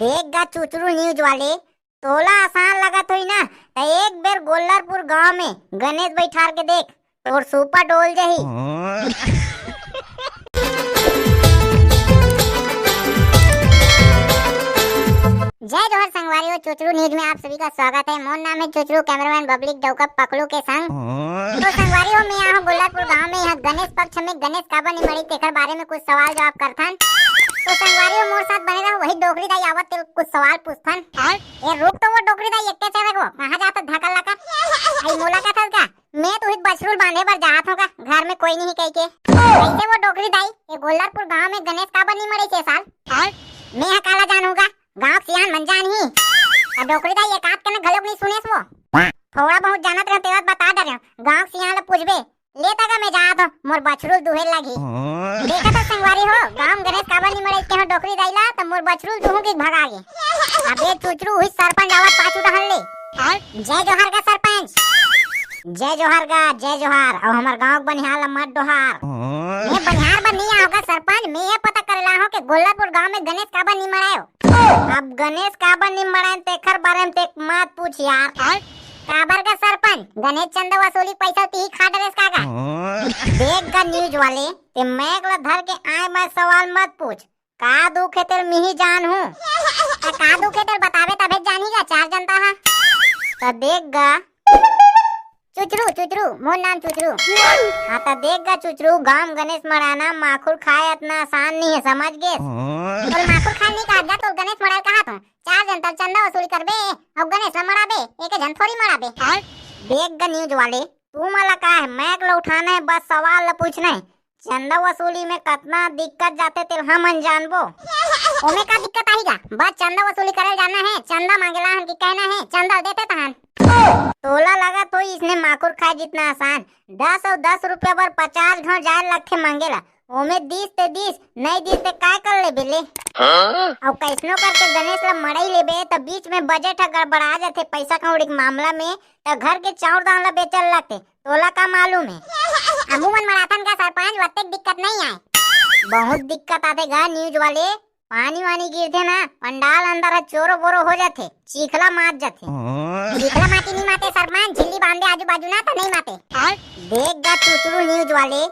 देख गा चुचरू न्यूज वाले, तोला आसान लगत होई ना, त एक बेर गोल्लरपुर गांव में गणेश बैठार के देख, तोर सुपा डोल जही। जय जोहर संगवारियों, चुचरू न्यूज में आप सभी का स्वागत है। मोर नाम है चुचरू, कैमरामैन बबलिक डौका पकड़ू के संग। तो संगवारियों, मैं यहाँ गोल्लरपुर गांव में यहाँ गणेश पक्ष में गणेश काबर नहीं मड़ी तेकर बारे में कुछ सवाल जवाब करथन। तो संगवारियों मोर साथ बने रहो, वही डोकरी दाई आवत ते कुछ सवाल पूछथन। ये रुक तो वो डोकरी दाई एकटे चले गो, कहां जात धक्का लगा आई मोला का थल का मैं तो हित बछरूल बांधे बर जात होगा, घर में कोई नहीं कह के कैसे वो डोकरी दाई ये गोल्लरपुर गांव में गणेश काबर नहीं मड़ी 6 साल मैं काला जानूंगा, गांव सियान मन जान ही अब डोकरी दाई एक आध के न घलोक नहीं सुनेस वो थोड़ा बहुत जानत रहते बात बता डरे गांव सियान ल पूछबे लेता का मैं जात हो मोर बछरूल दुहे लगी। देखा तो संगवारी हो गांव गणेश काबर नहीं मरे के डोकरी दाईला त मोर बछरूल दुहु के भगा गे। अबे चुचरू हुई सरपंच आवत पाछू रहल ले। जय जोहार का सरपंच, जय जोहार का जय जोहार। और हमार गांव बनिहाल मत डोहार मैं बनिहार बन नहीं आओगा सरपंच, मैं ये पता करला हो कि गोल्लरपुर गांव में गणेश काबर नहीं मरायो। अब गणेश काबर नहीं मराए तेखर बारे में ते मत पूछ यार। काबर का सरपंच गणेश चंदा वसूली पैसा ती खा डरेस काका। देख गा न्यूज वाले ते मैग ला धर के आए मैं सवाल मत पूछ, का दुख है तेरे मिही जान हूँ का दुख है तेरे बतावे तबे जानीगा चार जनता हा। तो देख गा चुचरू चुचरू मोर नाम चुचरू। हाँ तो देख गा चुचरू, गांव गणेश मराना माखुर खाए इतना आसान नहीं है, समझ गए। तो माखुर खाए नहीं कहा जा तो गणेश मराए कहा तो चार जनता चंदा वसूली करबे और गणेश ला मराबे एक जन थोड़ी मराबे। देख गा न्यूज वाले, तू मला का है मैक ला उठाना है, बस सवाल ला पूछना है। चंदा वसूली में कितना दिक्कत जाते तेल हम जानबो ओमे का दिक्कत आएगा, बस चंदा वसूली करे जाना है, चंदा मांगेला हम की कहना है चंदा देते तहन। तोला लगा तो इसने माकुर खाए जितना आसान 10 और 10 रुपया पर 50 घाव जाए लखे मांगेला, ओमे 20 ते 20 नहीं 20 ते काय कर ले बेले। और कैसनो करके गणेश ला मड़ाई लेबे त बीच में बजट गड़बड़ा जाते पैसा कौड़ी के मामला में, त घर के चाउर दाल ला बेचल लगते, तोला का मालूम है। अमूमन मराठन का सरपंच वत्ते दिक्कत नहीं आए, बहुत दिक्कत आते गा न्यूज वाले। पानी वानी गिरते ना पंडाल अंदर चोरो बोरो हो जाते, चीखला मार जाते। चीखला माटी नहीं माते सरपंच, झिल्ली बांधे आजू बाजू ना तो नहीं माते। देख गा चुचरू न्यूज वाले,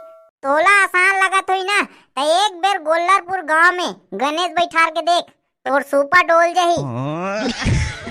तोला आसान लगत होई ना, तो एक बेर गोल्लरपुर गांव में गणेश बैठार के देख, तोर सुपा डोल जही।